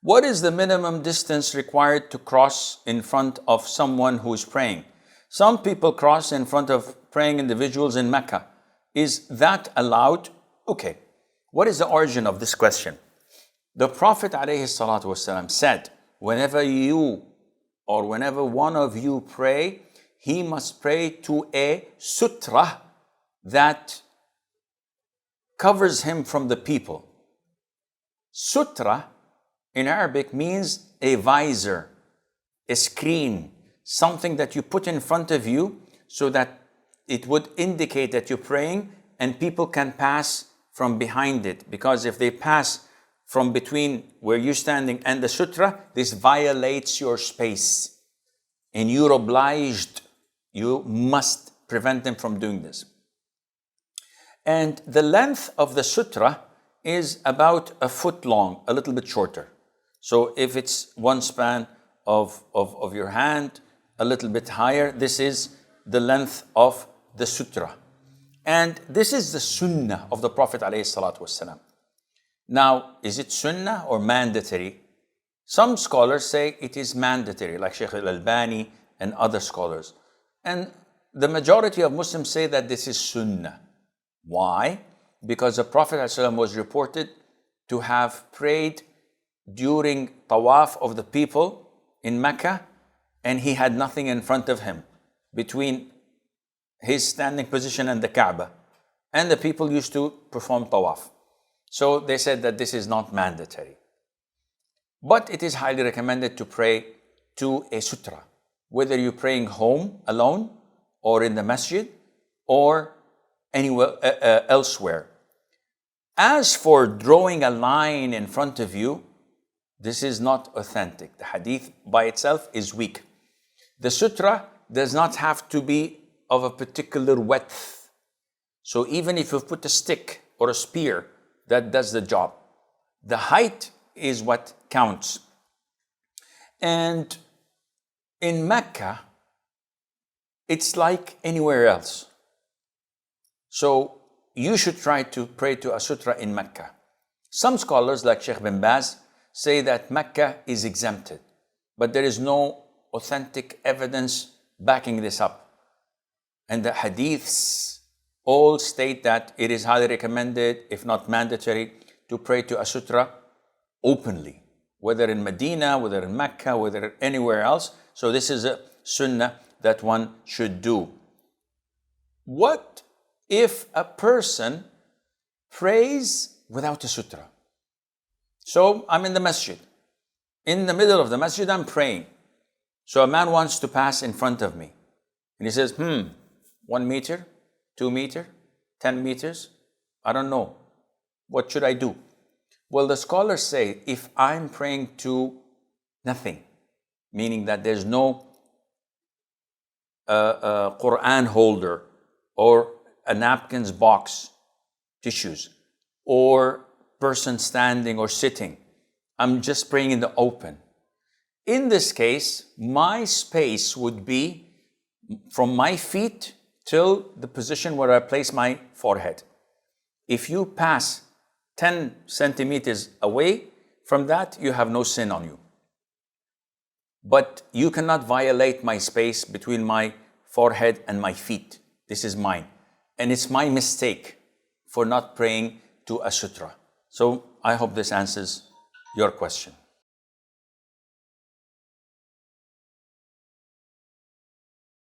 What is the minimum distance required to cross in front of someone who is praying? Some people cross in front of praying individuals in Mecca. Is that allowed? Okay. What is the origin of this question? The Prophet ﷺ said, whenever you or whenever one of you pray, he must pray to a sutra that covers him from the people. Sutra in Arabic means a visor, a screen, something that you put in front of you so that it would indicate that you're praying and people can pass from behind it. Because if they pass from between where you're standing and the sutra, this violates your space. And you're obliged, you must prevent them from doing this. And the length of the sutra is about a foot long, a little bit shorter. So if it's one span of your hand, a little bit higher, this is the length of the sutra. And this is the sunnah of the Prophet ﷺ. Now, is it sunnah or mandatory? Some scholars say it is mandatory, like Sheikh al-Albani and other scholars. And the majority of Muslims say that this is sunnah. Why? Because the Prophet ﷺ was reported to have prayed during tawaf of the people in Mecca, and he had nothing in front of him between his standing position and the Kaaba. And the people used to perform tawaf. So they said that this is not mandatory. But it is highly recommended to pray to a sutra, whether you're praying home alone or in the masjid or anywhere elsewhere. As for drawing a line in front of you, this is not authentic. The hadith by itself is weak. The sutra does not have to be of a particular width. So even if you put a stick or a spear, that does the job. The height is what counts. And in Mecca, it's like anywhere else. So you should try to pray to a sutra in Mecca. Some scholars like Sheikh bin Baz say that Mecca is exempted, but there is no authentic evidence backing this up. And the hadiths all state that it is highly recommended, if not mandatory, to pray to a sutra openly, whether in Medina, whether in Mecca, whether anywhere else. So this is a sunnah that one should do. What if a person prays without a sutra? So I'm in the masjid. In the middle of the masjid, I'm praying. So a man wants to pass in front of me. And he says, 1 meter, 2 meter, 10 meters, I don't know. What should I do? Well, the scholars say, if I'm praying to nothing, meaning that there's no Quran holder or a napkins box, tissues, or person standing or sitting, I'm just praying in the open. In this case, my space would be from my feet till the position where I place my forehead. If you pass 10 centimeters away from that, you have no sin on you. But you cannot violate my space between my forehead and my feet. This is mine. And it's my mistake for not praying to a sutra. So I hope this answers your question.